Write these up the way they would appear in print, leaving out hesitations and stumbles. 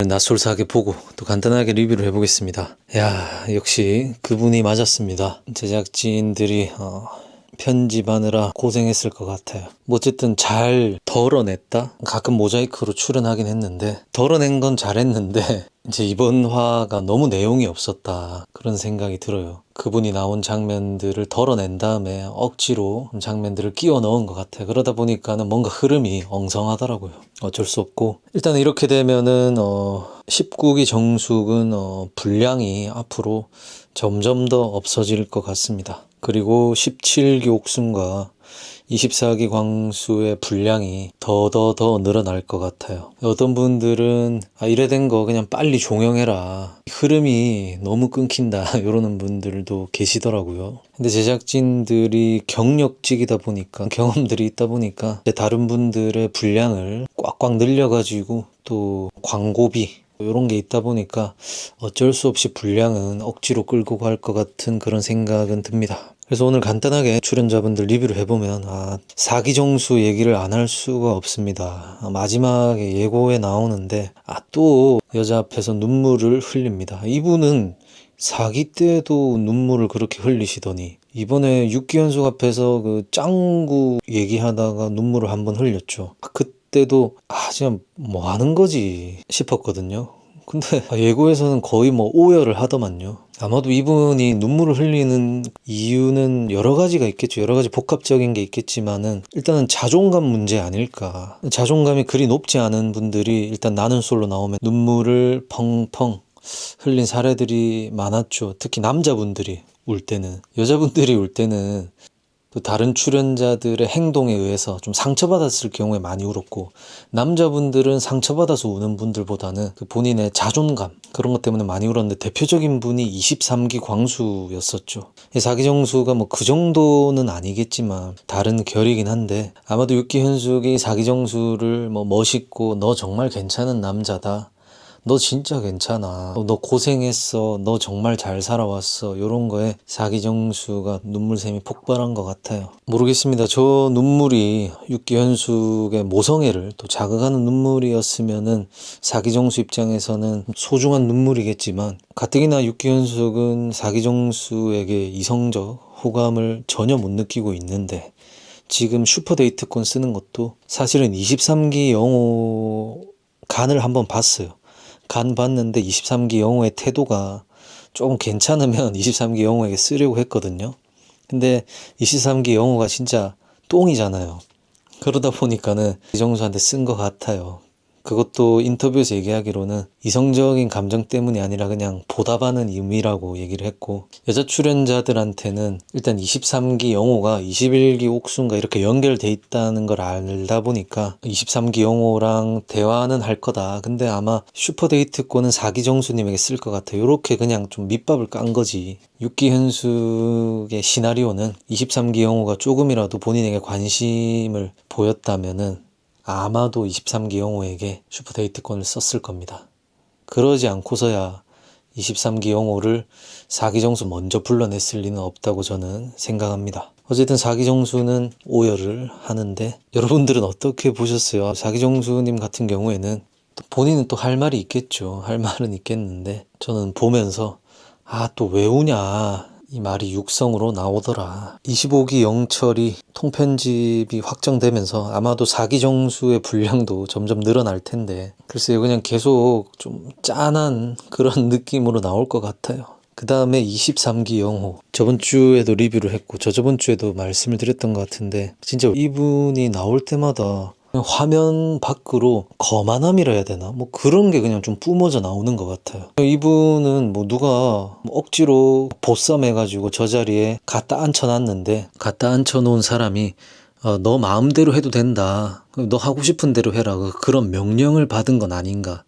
낯설사하게 보고 또 간단하게 리뷰를 해보겠습니다. 야, 역시 그분이 맞았습니다. 제작진들이 편집하느라 고생했을 것 같아요. 뭐 어쨌든 잘 덜어냈다? 가끔 모자이크로 출연하긴 했는데 덜어낸 건 잘했는데 이제 이번 화가 너무 내용이 없었다, 그런 생각이 들어요. 그분이 나온 장면들을 덜어낸 다음에 억지로 장면들을 끼워 넣은 것 같아요. 그러다 보니까는 뭔가 흐름이 엉성하더라고요. 어쩔 수 없고, 일단 이렇게 되면은 19기 정숙은 분량이 앞으로 점점 더 없어질 것 같습니다. 그리고 17기 옥순과 24기 광수의 분량이 더 늘어날 것 같아요. 어떤 분들은 이래 된 거 그냥 빨리 종영해라, 흐름이 너무 끊긴다, 이러는 분들도 계시더라고요. 근데 제작진들이 경력직이다 보니까, 경험들이 있다 보니까 다른 분들의 분량을 꽉꽉 늘려가지고 또 광고비 이런 게 있다 보니까 어쩔 수 없이 분량은 억지로 끌고 갈 것 같은 그런 생각은 듭니다. 그래서 오늘 간단하게 출연자분들 리뷰를 해보면 4기 정수 얘기를 안 할 수가 없습니다. 마지막에 예고에 나오는데 또 여자 앞에서 눈물을 흘립니다. 이분은 4기 때도 눈물을 그렇게 흘리시더니 이번에 6기 연속 앞에서 그 짱구 얘기하다가 눈물을 한번 흘렸죠. 그때도 진짜 뭐 하는 거지 싶었거든요. 근데 예고에서는 거의 뭐 오열을 하더만요. 아마도 이분이 눈물을 흘리는 이유는 여러 가지가 있겠죠. 여러 가지 복합적인 게 있겠지만은 일단은 자존감 문제 아닐까. 자존감이 그리 높지 않은 분들이 일단 나는 솔로 나오면 눈물을 펑펑 흘린 사례들이 많았죠. 특히 남자분들이 울 때는. 여자분들이 울 때는 또 다른 출연자들의 행동에 의해서 좀 상처받았을 경우에 많이 울었고, 남자분들은 상처받아서 우는 분들보다는 그 본인의 자존감, 그런 것 때문에 많이 울었는데, 대표적인 분이 23기 광수였었죠. 4기 정수가 뭐 그 정도는 아니겠지만 다른 결이긴 한데, 아마도 6기 현숙이 4기 정수를 뭐 멋있고 너 정말 괜찮은 남자다, 너 진짜 괜찮아, 너 고생했어, 너 정말 잘 살아왔어, 요런 거에 4기 정수가 눈물샘이 폭발한 것 같아요. 모르겠습니다. 저 눈물이 6기 현숙의 모성애를 또 자극하는 눈물이었으면은 4기 정수 입장에서는 소중한 눈물이겠지만, 가뜩이나 6기 현숙은 4기 정수에게 이성적 호감을 전혀 못 느끼고 있는데, 지금 슈퍼데이트권 쓰는 것도 사실은 23기 영호 간을 한번 봤어요. 간 봤는데 23기 영호의 태도가 조금 괜찮으면 23기 영호에게 쓰려고 했거든요. 근데 23기 영호가 진짜 똥이잖아요. 그러다 보니까는 이정수한테 쓴 것 같아요. 그것도 인터뷰에서 얘기하기로는 이성적인 감정 때문이 아니라 그냥 보답하는 의미라고 얘기를 했고, 여자 출연자들한테는 일단 23기 영호가 21기 옥순과 이렇게 연결돼 있다는 걸 알다 보니까 23기 영호랑 대화는 할 거다. 근데 아마 슈퍼데이트권은 4기 정수님에게 쓸 것 같아요. 이렇게 그냥 좀 밑밥을 깐 거지. 6기 현숙의 시나리오는 23기 영호가 조금이라도 본인에게 관심을 보였다면은 아마도 23기 영호에게 슈퍼데이트권을 썼을 겁니다. 그러지 않고서야 23기 영호를 4기 정수 먼저 불러냈을 리는 없다고 저는 생각합니다. 어쨌든 4기 정수는 오열을 하는데, 여러분들은 어떻게 보셨어요? 4기 정수님 같은 경우에는 본인은 또 할 말이 있겠죠. 할 말은 있겠는데, 저는 보면서 또 왜 우냐, 이 말이 육성으로 나오더라. 25기 영철이 통편집이 확정되면서 아마도 4기 정수의 분량도 점점 늘어날 텐데, 글쎄요, 그냥 계속 좀 짠한 그런 느낌으로 나올 것 같아요. 그 다음에 23기 영호, 저번 주에도 리뷰를 했고 저저번 주에도 말씀을 드렸던 것 같은데, 진짜 이분이 나올 때마다 그냥 화면 밖으로 거만함이라 해야 되나? 뭐 그런 게 그냥 좀 뿜어져 나오는 것 같아요. 이분은 뭐 누가 억지로 보쌈 해가지고 저 자리에 갖다 앉혀놨는데, 갖다 앉혀놓은 사람이 너 마음대로 해도 된다, 너 하고 싶은 대로 해라, 그런 명령을 받은 건 아닌가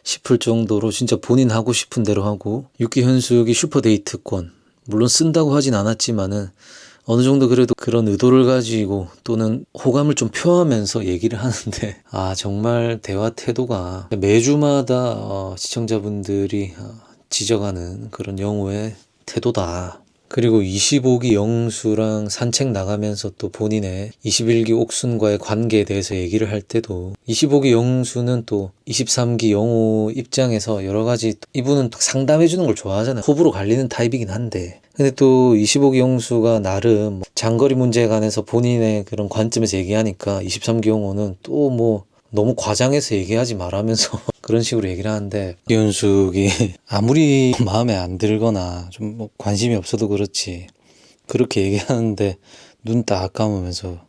싶을 정도로 진짜 본인 하고 싶은 대로 하고, 6기 현숙이 슈퍼데이트권 물론 쓴다고 하진 않았지만은 어느 정도 그래도 그런 의도를 가지고 또는 호감을 좀 표하면서 얘기를 하는데, 정말 대화 태도가 매주마다 시청자분들이 지적하는 그런 영호의 태도다. 그리고 25기 영수랑 산책 나가면서 또 본인의 21기 옥순과의 관계에 대해서 얘기를 할 때도 25기 영수는 또 23기 영호 입장에서 여러 가지 이분은 또 상담해주는 걸 좋아하잖아요. 호불호 갈리는 타입이긴 한데 근데 또 25기 영수가 나름 장거리 문제에 관해서 본인의 그런 관점에서 얘기하니까 23기 영호는 또 뭐 너무 과장해서 얘기하지 말라면서 그런 식으로 얘기를 하는데 이현숙이 아무리 마음에 안 들거나 좀 뭐 관심이 없어도 그렇지 그렇게 얘기하는데 눈 딱 감으면서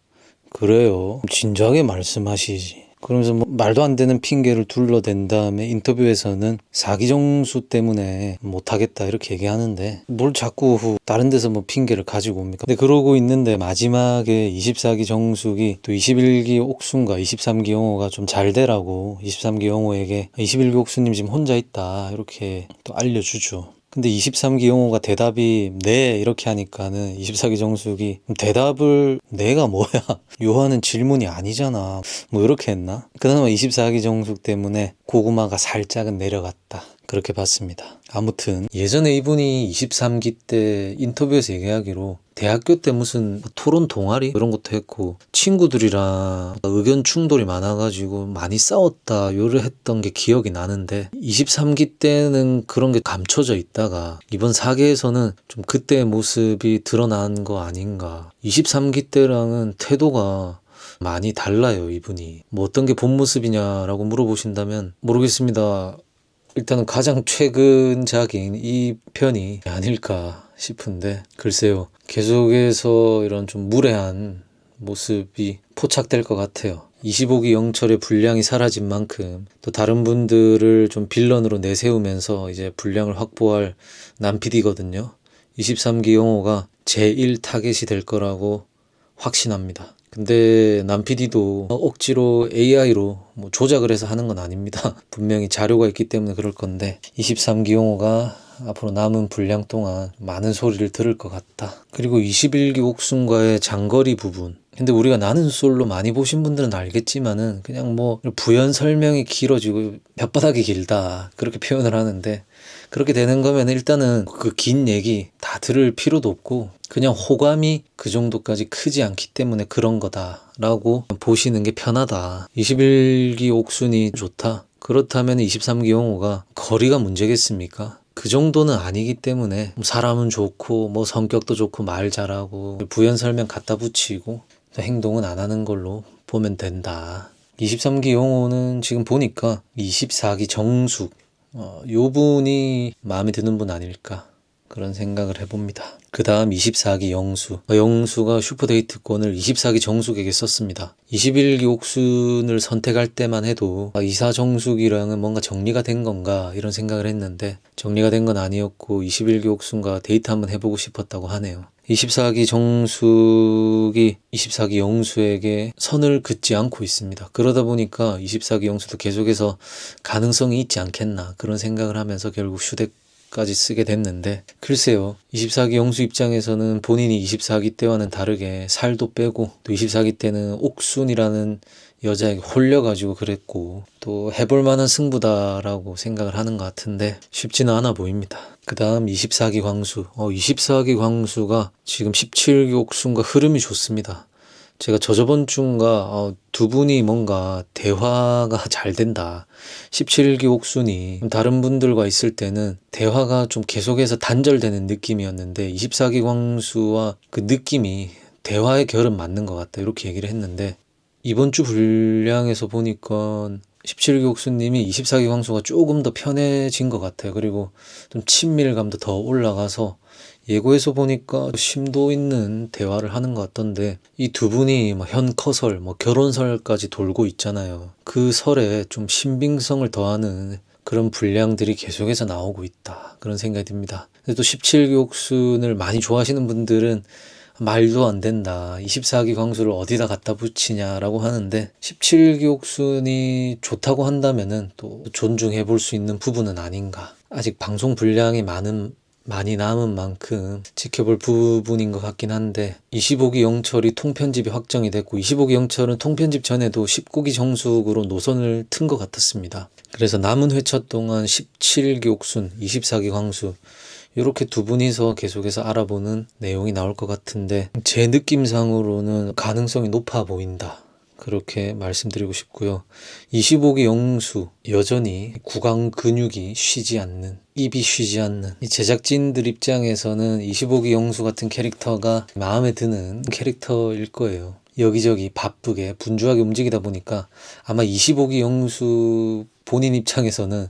그래요 진작에 말씀하시지 그러면서 뭐 말도 안 되는 핑계를 둘러댄 다음에 인터뷰에서는 사기정수 때문에 못하겠다 이렇게 얘기하는데 뭘 자꾸 다른 데서 뭐 핑계를 가지고 옵니까? 근데 그러고 있는데 마지막에 24기 정숙이 또 21기 옥순과 23기 영호가 좀 잘 되라고 23기 영호에게 21기 옥순님 지금 혼자 있다 이렇게 또 알려주죠. 근데 23기 영호가 대답이 네 이렇게 하니까는 24기 정숙이 대답을 내가 뭐야 요하는 질문이 아니잖아 뭐 이렇게 했나? 그나마 24기 정숙 때문에 고구마가 살짝은 내려갔다 그렇게 봤습니다. 아무튼 예전에 이분이 23기 때 인터뷰에서 얘기하기로 대학교 때 무슨 토론 동아리 이런 것도 했고 친구들이랑 의견 충돌이 많아가지고 많이 싸웠다 요를 했던 게 기억이 나는데 23기 때는 그런 게 감춰져 있다가 이번 사계에서는 좀 그때의 모습이 드러난 거 아닌가. 23기 때랑은 태도가 많이 달라요 이분이. 뭐 어떤 게 본 모습이냐라고 물어보신다면 모르겠습니다. 일단은 가장 최근작인 이 편이 아닐까 싶은데 글쎄요 계속해서 이런 좀 무례한 모습이 포착될 것 같아요. 25기 영철의 분량이 사라진 만큼 또 다른 분들을 좀 빌런으로 내세우면서 이제 분량을 확보할 남 PD거든요. 23기 영호가 제1 타겟이 될 거라고 확신합니다. 근데 남 PD도 억지로 AI로 뭐 조작을 해서 하는 건 아닙니다. 분명히 자료가 있기 때문에 그럴 건데 23기 영호가 앞으로 남은 분량 동안 많은 소리를 들을 것 같다. 그리고 21기 옥순과의 장거리 부분. 근데 우리가 나는 솔로 많이 보신 분들은 알겠지만은 그냥 뭐 부연 설명이 길어지고 혓바닥이 길다 그렇게 표현을 하는데 그렇게 되는 거면 일단은 그 긴 얘기 다 들을 필요도 없고 그냥 호감이 그 정도까지 크지 않기 때문에 그런 거다라고 보시는 게 편하다. 21기 옥순이 좋다. 그렇다면 23기 영호가 거리가 문제겠습니까? 그 정도는 아니기 때문에 사람은 좋고 뭐 성격도 좋고 말 잘하고 부연 설명 갖다 붙이고 행동은 안 하는 걸로 보면 된다. 23기 영호는 지금 보니까 24기 정숙 요 분이 마음에 드는 분 아닐까 그런 생각을 해봅니다. 그 다음 24기 영수. 영수가 슈퍼데이트권을 24기 정숙에게 썼습니다. 21기 옥순을 선택할 때만 해도 이사 정숙이랑은 뭔가 정리가 된 건가 이런 생각을 했는데 정리가 된 건 아니었고 21기 옥순과 데이트 한번 해보고 싶었다고 하네요. 24기 정숙이 24기 영수에게 선을 긋지 않고 있습니다. 그러다 보니까 24기 영수도 계속해서 가능성이 있지 않겠나 그런 생각을 하면서 결국 휴대까지 쓰게 됐는데 글쎄요 24기 영수 입장에서는 본인이 24기 때와는 다르게 살도 빼고 또 24기 때는 옥순이라는 여자에게 홀려가지고 그랬고 또 해볼 만한 승부다라고 생각을 하는 것 같은데 쉽지는 않아 보입니다. 그 다음 24기 광수. 24기 광수가 지금 17기 옥순과 흐름이 좋습니다. 제가 저저번 주인가 두 분이 뭔가 대화가 잘 된다. 17기 옥순이 다른 분들과 있을 때는 대화가 좀 계속해서 단절되는 느낌이었는데 24기 광수와 그 느낌이 대화의 결은 맞는 것 같다. 이렇게 얘기를 했는데 이번 주 분량에서 보니까 17기 옥수님이 24기 광수가 조금 더 편해진 것 같아요. 그리고 좀 친밀감도 더 올라가서 예고에서 보니까 심도 있는 대화를 하는 것 같던데 이 두 분이 현커설, 결혼설까지 돌고 있잖아요. 그 설에 좀 신빙성을 더하는 그런 분량들이 계속해서 나오고 있다. 그런 생각이 듭니다. 근데 또 17기 옥순을 많이 좋아하시는 분들은 말도 안 된다. 24기 광수를 어디다 갖다 붙이냐라고 하는데 17기 옥순이 좋다고 한다면은 또 존중해 볼 수 있는 부분은 아닌가. 아직 방송 분량이 많이 남은 만큼 지켜볼 부분인 것 같긴 한데 25기 영철이 통편집이 확정이 됐고 25기 영철은 통편집 전에도 19기 정숙으로 노선을 튼 것 같았습니다. 그래서 남은 회차 동안 17기 옥순, 24기 광수 이렇게 두 분이서 계속해서 알아보는 내용이 나올 것 같은데 제 느낌상으로는 가능성이 높아 보인다. 그렇게 말씀드리고 싶고요. 25기 영수 여전히 구강 근육이 쉬지 않는, 입이 쉬지 않는, 이 제작진들 입장에서는 25기 영수 같은 캐릭터가 마음에 드는 캐릭터일 거예요. 여기저기 바쁘게 분주하게 움직이다 보니까 아마 25기 영수 본인 입장에서는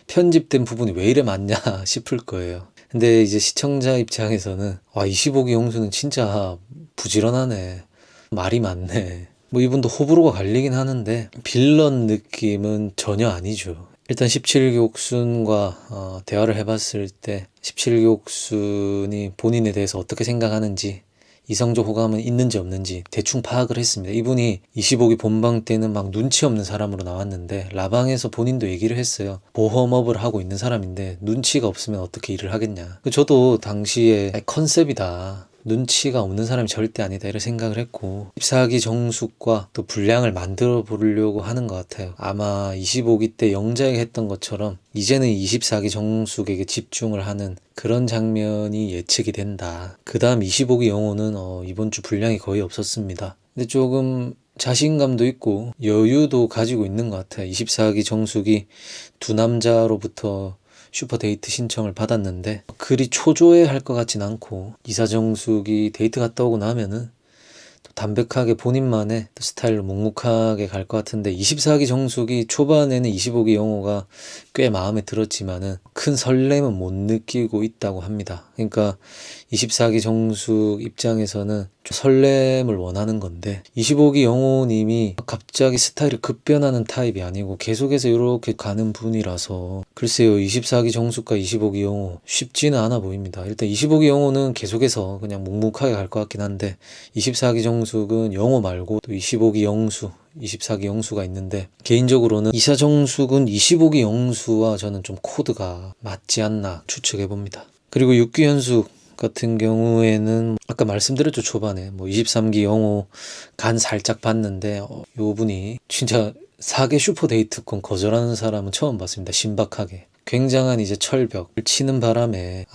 편집된 부분이 왜 이래 많냐 싶을 거예요. 근데 이제 시청자 입장에서는 와, 25기 영수는 진짜 부지런하네, 말이 많네, 뭐 이분도 호불호가 갈리긴 하는데 빌런 느낌은 전혀 아니죠. 일단 17기 옥순과 대화를 해봤을 때 17기 옥순이 본인에 대해서 어떻게 생각하는지, 이성적 호감은 있는지 없는지 대충 파악을 했습니다. 이분이 25기 본방 때는 막 눈치 없는 사람으로 나왔는데 라방에서 본인도 얘기를 했어요. 보험업을 하고 있는 사람인데 눈치가 없으면 어떻게 일을 하겠냐. 저도 당시에 컨셉이다, 눈치가 없는 사람이 절대 아니다, 이런 생각을 했고 14기 정숙과 또 분량을 만들어 보려고 하는 것 같아요. 아마 25기 때 영자에게 했던 것처럼 이제는 24기 정숙에게 집중을 하는 그런 장면이 예측이 된다. 그 다음 25기 영호는 이번 주 분량이 거의 없었습니다. 근데 조금 자신감도 있고 여유도 가지고 있는 것 같아요. 24기 정숙이 두 남자로부터 슈퍼데이트 신청을 받았는데 그리 초조해할 것 같진 않고, 이사정숙이 데이트 갔다 오고 나면은 또 담백하게 본인만의 스타일로 묵묵하게 갈 것 같은데 24기 정숙이 초반에는 25기 영호가 꽤 마음에 들었지만은 큰 설렘은 못 느끼고 있다고 합니다. 그러니까 24기 정숙 입장에서는 좀 설렘을 원하는 건데 25기 영호님이 갑자기 스타일이 급변하는 타입이 아니고 계속해서 이렇게 가는 분이라서 글쎄요, 24기 정숙과 25기 영호 쉽지는 않아 보입니다. 일단 25기 영호는 계속해서 그냥 묵묵하게 갈 것 같긴 한데 24기 정숙은 영호 말고 또 25기 영수, 24기 영수가 있는데 개인적으로는 이사정숙은 25기 영수와 저는 좀 코드가 맞지 않나 추측해 봅니다. 그리고 6기 현숙 같은 경우에는 아까 말씀드렸죠, 초반에 23기 영호 간 살짝 봤는데 요 분이 진짜 4개 슈퍼데이트권 거절하는 사람은 처음 봤습니다. 신박하게 굉장한 이제 철벽을 치는 바람에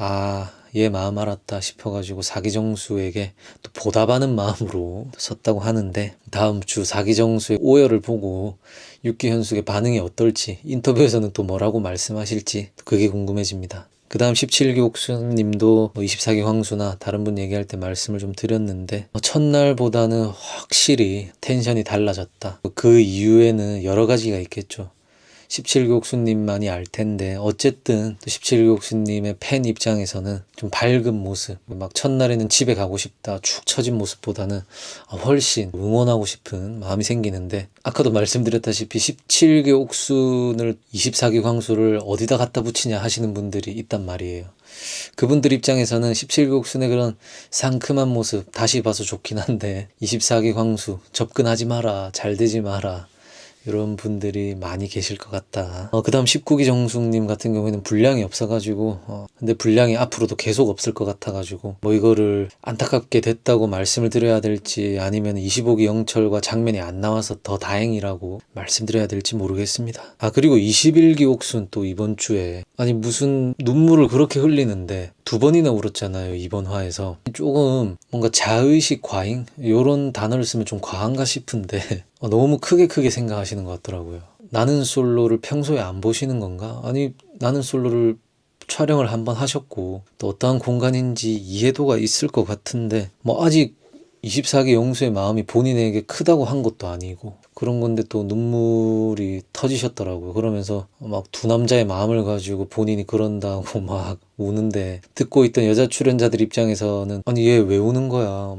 얘 마음 알았다 싶어가지고 사기정수에게 또 보답하는 마음으로 섰다고 하는데 다음 주 사기정수의 오열을 보고 6기 현숙의 반응이 어떨지, 인터뷰에서는 또 뭐라고 말씀하실지 그게 궁금해집니다. 그 다음 17기 옥수님도 24기 황수나 다른 분 얘기할 때 말씀을 좀 드렸는데 첫날보다는 확실히 텐션이 달라졌다. 그 이유에는 여러 가지가 있겠죠. 17기 옥수님만이 알 텐데 어쨌든 또 17기 옥수님의 팬 입장에서는 좀 밝은 모습, 막 첫날에는 집에 가고 싶다 축 처진 모습보다는 훨씬 응원하고 싶은 마음이 생기는데 아까도 말씀드렸다시피 17기 옥순을 24기 황수를 어디다 갖다 붙이냐 하시는 분들이 있단 말이에요. 그분들 입장에서는 17기 옥순의 그런 상큼한 모습 다시 봐서 좋긴 한데 24기 황수 접근하지 마라, 잘 되지 마라, 이런 분들이 많이 계실 것 같다. 그 다음 19기 정숙님 같은 경우에는 분량이 없어가지고 근데 분량이 앞으로도 계속 없을 것 같아가지고 이거를 안타깝게 됐다고 말씀을 드려야 될지 아니면 25기 영철과 장면이 안 나와서 더 다행이라고 말씀드려야 될지 모르겠습니다. 그리고 21기 옥순 또 이번 주에 무슨 눈물을 그렇게 흘리는데 2번이나 울었잖아요, 이번 화에서. 조금 뭔가 자의식 과잉? 이런 단어를 쓰면 좀 과한가 싶은데 너무 크게 생각하시는 것 같더라고요. 나는 솔로를 평소에 안 보시는 건가? 나는 솔로를 촬영을 한번 하셨고 또 어떠한 공간인지 이해도가 있을 것 같은데 아직 24기 영수의 마음이 본인에게 크다고 한 것도 아니고 그런 건데 또 눈물이 터지셨더라고요. 그러면서 막 두 남자의 마음을 가지고 본인이 그런다고 막 우는데 듣고 있던 여자 출연자들 입장에서는 얘 왜 우는 거야?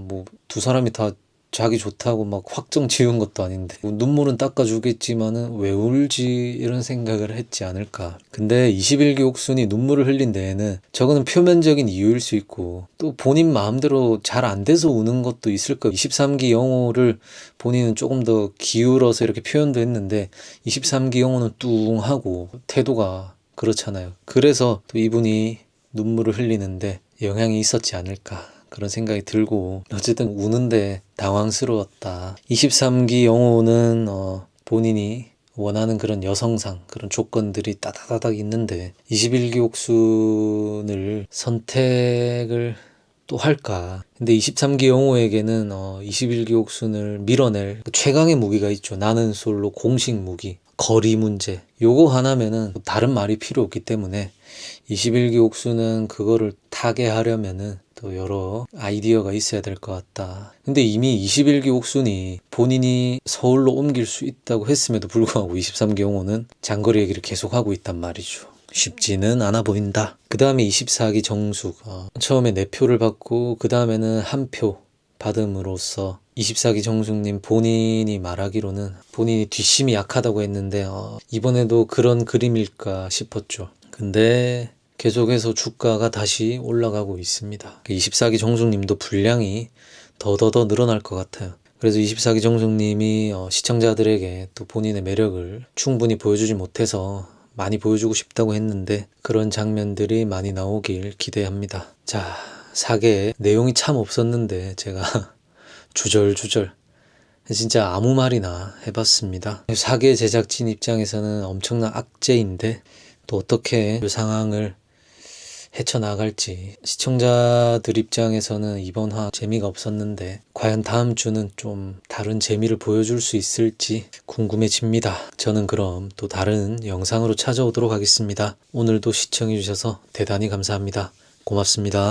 두 사람이 다 자기 좋다고 막 확정 지은 것도 아닌데 눈물은 닦아주겠지만은 왜 울지, 이런 생각을 했지 않을까. 근데 21기 옥순이 눈물을 흘린 데에는 저거는 표면적인 이유일 수 있고 또 본인 마음대로 잘 안 돼서 우는 것도 있을 거예요. 23기 영호를 본인은 조금 더 기울어서 이렇게 표현도 했는데 23기 영호는 뚱하고 태도가 그렇잖아요. 그래서 또 이분이 눈물을 흘리는데 영향이 있었지 않을까, 그런 생각이 들고 어쨌든 우는데 당황스러웠다. 23기 영호는 본인이 원하는 그런 여성상, 그런 조건들이 따다다닥 있는데 21기 옥순을 선택을 또 할까? 근데 23기 영호에게는 21기 옥순을 밀어낼 최강의 무기가 있죠. 나는 솔로 공식 무기. 거리 문제. 요거 하나면은 다른 말이 필요 없기 때문에 21기 옥수는 그거를 타개하려면은 또 여러 아이디어가 있어야 될 것 같다. 근데 이미 21기 옥순이 본인이 서울로 옮길 수 있다고 했음에도 불구하고 23기 영호는 장거리 얘기를 계속하고 있단 말이죠. 쉽지는 않아 보인다. 그 다음에 24기 정숙. 처음에 4표를 받고 그 다음에는 1표 받음으로써 24기 정숙님 본인이 말하기로는 본인이 뒷심이 약하다고 했는데 이번에도 그런 그림일까 싶었죠. 근데 계속해서 주가가 다시 올라가고 있습니다. 24기 정숙님도 분량이 더더더 늘어날 것 같아요. 그래서 24기 정숙님이 시청자들에게 또 본인의 매력을 충분히 보여주지 못해서 많이 보여주고 싶다고 했는데 그런 장면들이 많이 나오길 기대합니다. 자, 4개 내용이 참 없었는데 제가 주절주절 진짜 아무 말이나 해봤습니다. 4개 제작진 입장에서는 엄청난 악재인데 또 어떻게 이 상황을 헤쳐나갈지, 시청자들 입장에서는 이번 화 재미가 없었는데 과연 다음 주는 좀 다른 재미를 보여줄 수 있을지 궁금해집니다. 저는 그럼 또 다른 영상으로 찾아오도록 하겠습니다. 오늘도 시청해주셔서 대단히 감사합니다. 고맙습니다.